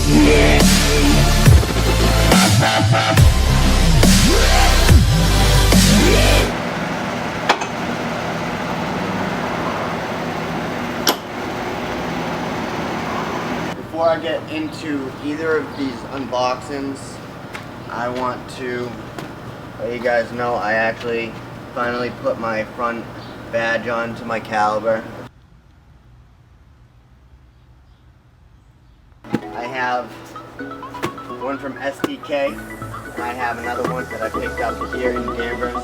Before I get into either of these unboxings, I want to let you guys know I actually finally put my front badge onto my caliber. I have one from SDK, and I have another one that I picked up here in Danvers.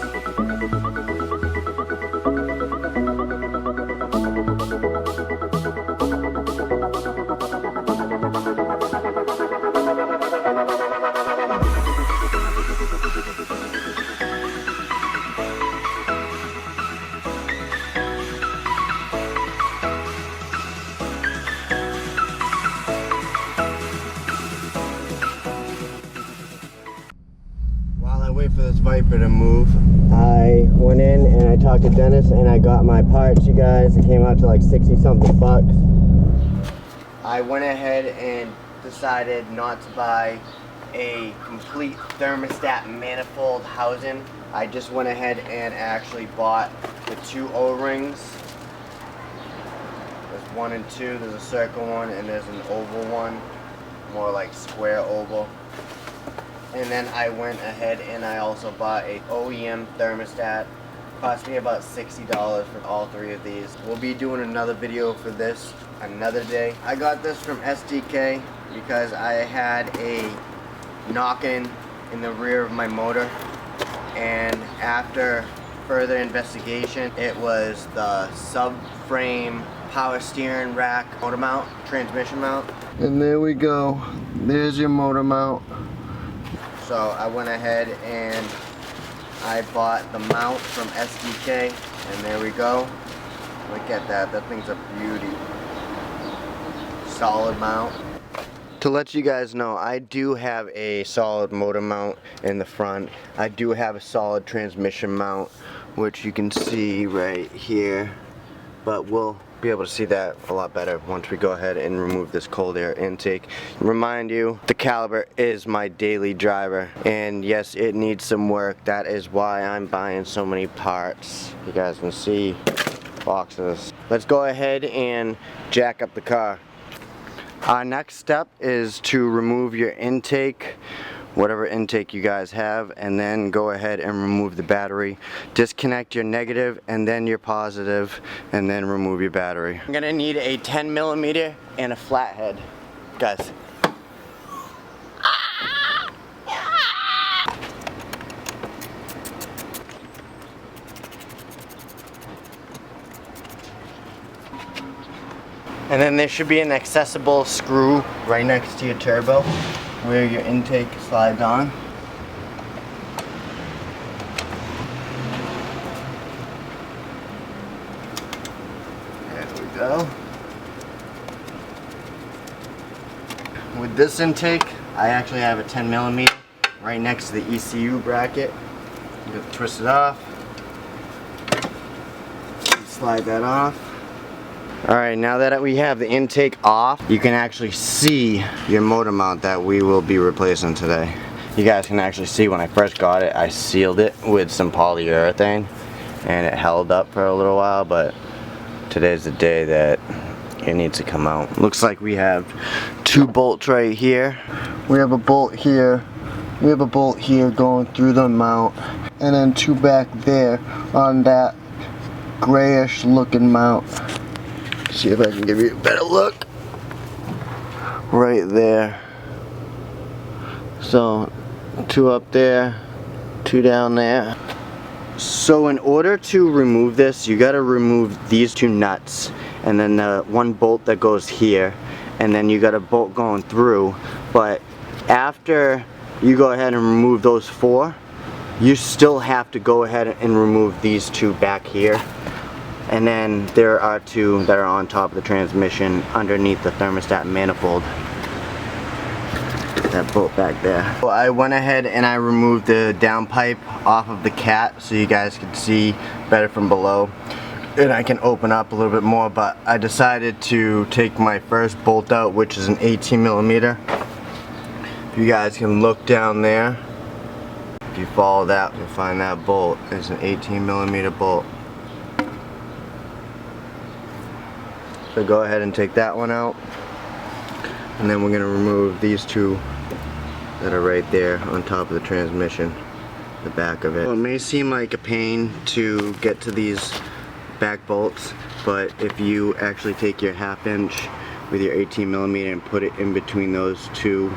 Wait for this Viper to move. I went in and I talked to Dennis and I got my parts, you guys. It came out to like 60 something bucks. I went ahead and decided not to buy a complete thermostat manifold housing. I just went ahead and actually bought the two O-rings. There's 1 and 2, there's a circle one and there's an oval one, more like square oval. And then I went ahead and I also bought a OEM thermostat. Cost me about $60 for all three of these. We'll be doing another video for this another day. I got this from SDK because I had a knock-in in the rear of my motor, and after further investigation, it was the subframe power steering rack motor mount, transmission mount. And there we go. There's your motor mount. So I went ahead and I bought the mount from SDK, and there we go. Look at that, that thing's a beauty. Solid mount. To let you guys know, I do have a solid motor mount in the front. I do have a solid transmission mount, which you can see right here, but we'll be able to see that a lot better once we go ahead and remove this cold air intake. Remind you, the caliber is my daily driver, and yes, it needs some work. That is why I'm buying so many parts. You guys can see boxes. Let's go ahead and jack up the car. Our next step is to remove your intake, whatever intake you guys have, and then go ahead and remove the battery. Disconnect your negative and then your positive, and then remove your battery. I'm gonna need a 10mm and a flathead, guys. And then there should be an accessible screw right next to your turbo where your intake slides on. There we go. With this intake, I actually have a 10mm right next to the ECU bracket. You just twist it off, slide that off. Alright, now that we have the intake off, you can actually see your motor mount that we will be replacing today. You guys can actually see when I first got it, I sealed it with some polyurethane and it held up for a little while, but today's the day that it needs to come out. Looks like we have two bolts right here. We have a bolt here, we have a bolt here going through the mount, and then two back there on that grayish looking mount. See if I can give you a better look. Right there. So, two up there, two down there. So in order to remove this, you gotta remove these two nuts, and then the one bolt that goes here, and then you got a bolt going through. But after you go ahead and remove those four, you still have to go ahead and remove these two back here. And then there are two that are on top of the transmission underneath the thermostat manifold. That bolt back there. So I went ahead and I removed the downpipe off of the cat so you guys can see better from below. And I can open up a little bit more, but I decided to take my first bolt out, which is an 18mm. If you guys can look down there, if you follow that, you'll find that bolt. It's an 18mm bolt. So go ahead and take that one out. And then we're going to remove these two that are right there on top of the transmission, the back of it. Well, it may seem like a pain to get to these back bolts, but if you actually take your 1/2 inch with your 18mm and put it in between those two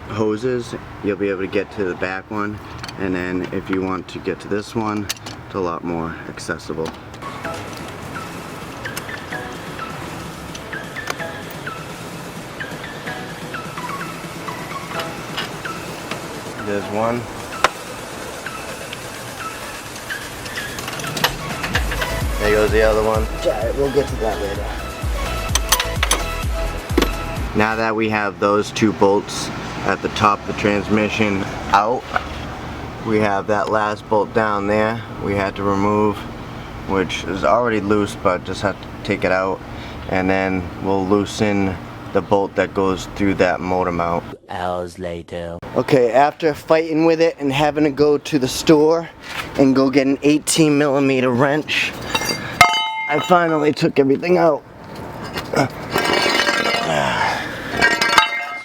hoses, you'll be able to get to the back one, and then if you want to get to this one, it's a lot more accessible. There's one. There goes the other one. Alright, we'll get to that later. Now that we have those two bolts at the top of the transmission out, we have that last bolt down there we had to remove, which is already loose, but just have to take it out, and then we'll loosen the bolt that goes through that motor mount. Hours later. Okay, after fighting with it and having to go to the store and go get an 18mm wrench, I finally took everything out.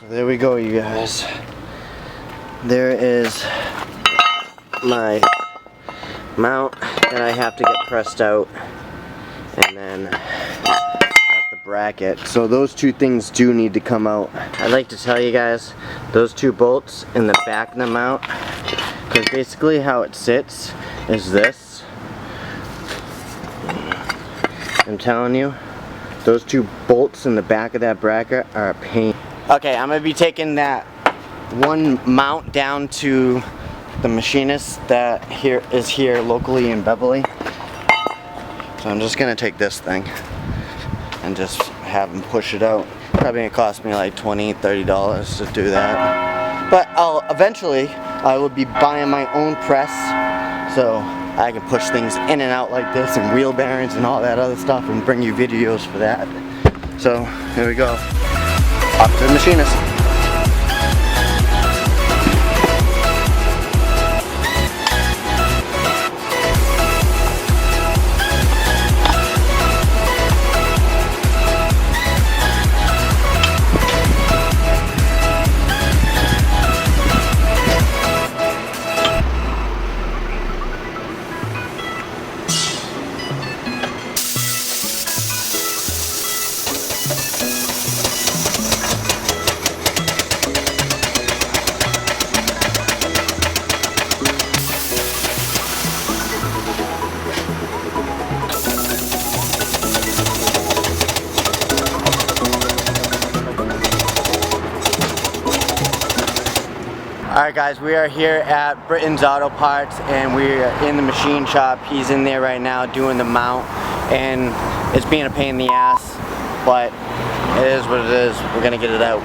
So there we go, you guys. There is my mount that I have to get pressed out, and then that's the bracket. So those two things do need to come out. I'd like to tell you guys, those two bolts in the back of the mount, because basically how it sits is this. I'm telling you, those two bolts in the back of that bracket are a pain. Okay, I'm gonna be taking that one mount down to the machinist that is here locally in Beverly. So I'm just gonna take this thing and just have him push it out. Probably gonna cost me like $20–30 to do that. But eventually I will be buying my own press, so I can push things in and out like this, and wheel bearings and all that other stuff, and bring you videos for that. So here we go. Off to the machinist. Alright guys, we are here at Britain's Auto Parts, and we are in the machine shop. He's in there right now doing the mount, and it's being a pain in the ass, but it is what it is. We're gonna get it out.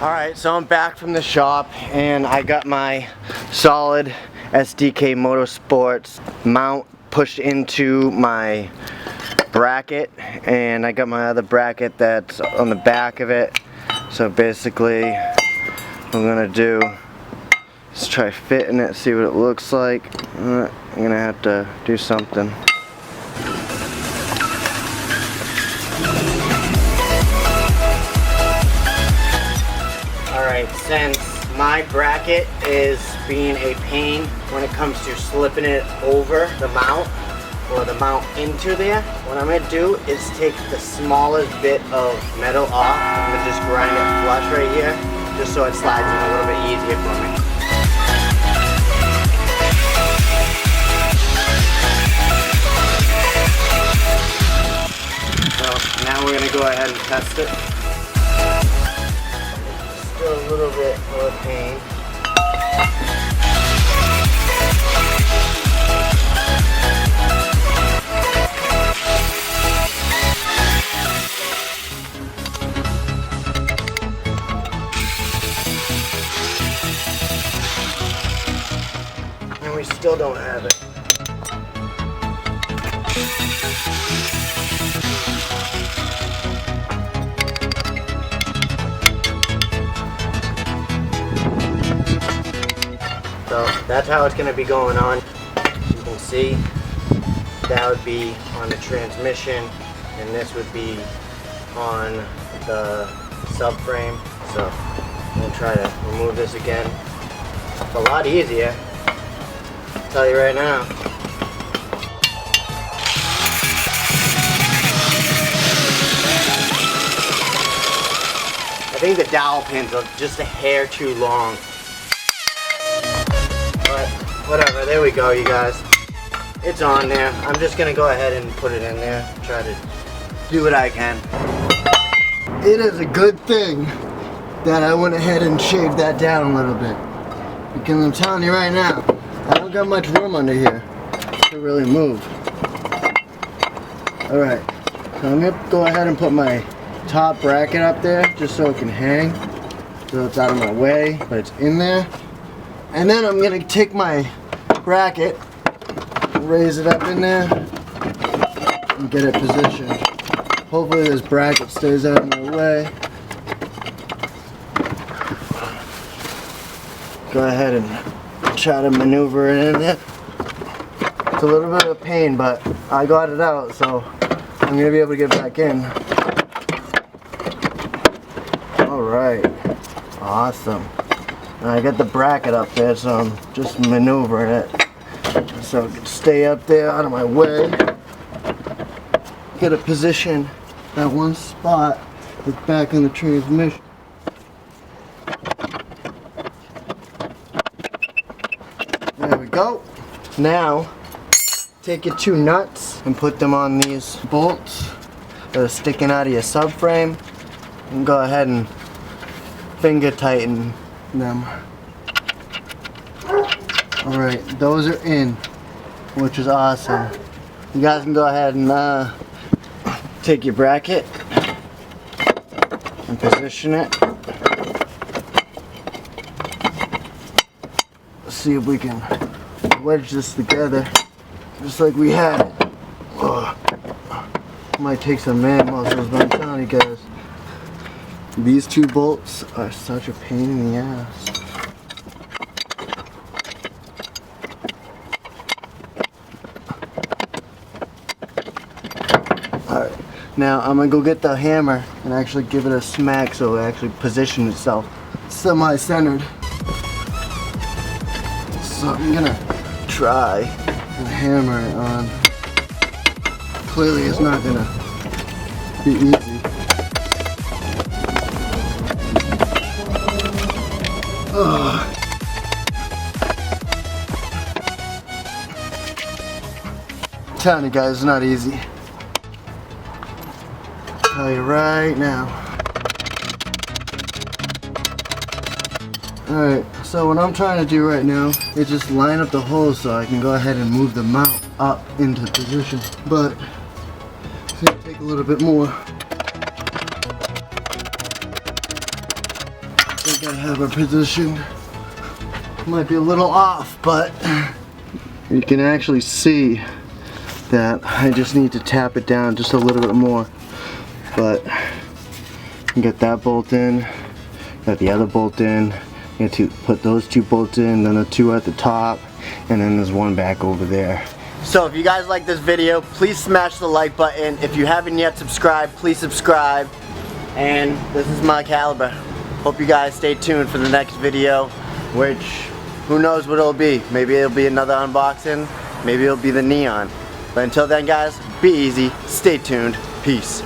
Alright, so I'm back from the shop, and I got my solid SDK Motorsports mount pushed into my bracket, and I got my other bracket that's on the back of it. So basically what I'm gonna do is try fitting it, see what it looks like. I'm gonna have to do something. Alright, since my bracket is being a pain when it comes to slipping it over the mount, or the mount into there, what I'm going to do is take the smallest bit of metal off. I'm going to just grind it flush right here, just so it slides in a little bit easier for me. So now we're going to go ahead and test it. Still a little bit of a pain. we still don't have it. So that's how it's going to be going on. You can see that would be on the transmission, and this would be on the subframe. So I'm going to try to remove this again. It's a lot easier, I'll tell you right now. I think the dowel pins are just a hair too long. But whatever, there we go, you guys. It's on there. I'm just gonna go ahead and put it in there. Try to do what I can. It is a good thing that I went ahead and shaved that down a little bit. Because I'm telling you right now, I don't got much room under here to really move. Alright, so I'm gonna go ahead and put my top bracket up there just so it can hang. So it's out of my way, but it's in there. And then I'm gonna take my bracket, raise it up in there, and get it positioned. Hopefully this bracket stays out of my way. Go ahead and try to maneuver it in there. It's a little bit of a pain, but I got it out, so I'm gonna be able to get back in. Alright, awesome. I got the bracket up there, so I'm just maneuvering it so it can stay up there out of my way. Get it positioned at one spot with back on the transmission. There we go. Now take your two nuts and put them on these bolts that are sticking out of your subframe, and go ahead and finger tighten them. Alright, those are in, which is awesome. You guys can go ahead and take your bracket and position it. Let's see if we can wedge this together just like we had it. Ugh. Might take some man muscles, but I'm telling you guys, these two bolts are such a pain in the ass. Alright, now I'm gonna go get the hammer and actually give it a smack so it actually positions itself semi-centered. So I'm gonna try and hammer it on. Clearly it's not gonna be easy. I'm telling you guys, it's not easy. I'll tell you right now. Alright, so what I'm trying to do right now is just line up the holes so I can go ahead and move the mount up into position. But it's going to take a little bit more. I think I have a position. Might be a little off, but you can actually see that I just need to tap it down just a little bit more. But get that bolt in, got the other bolt in, you have to put those two bolts in, then the two at the top, and then there's one back over there. So if you guys like this video, please smash the like button. If you haven't yet subscribed, please subscribe. And this is my caliber. Hope you guys stay tuned for the next video, which who knows what it'll be. Maybe it'll be another unboxing, maybe it'll be the neon. But until then guys, be easy, stay tuned, peace.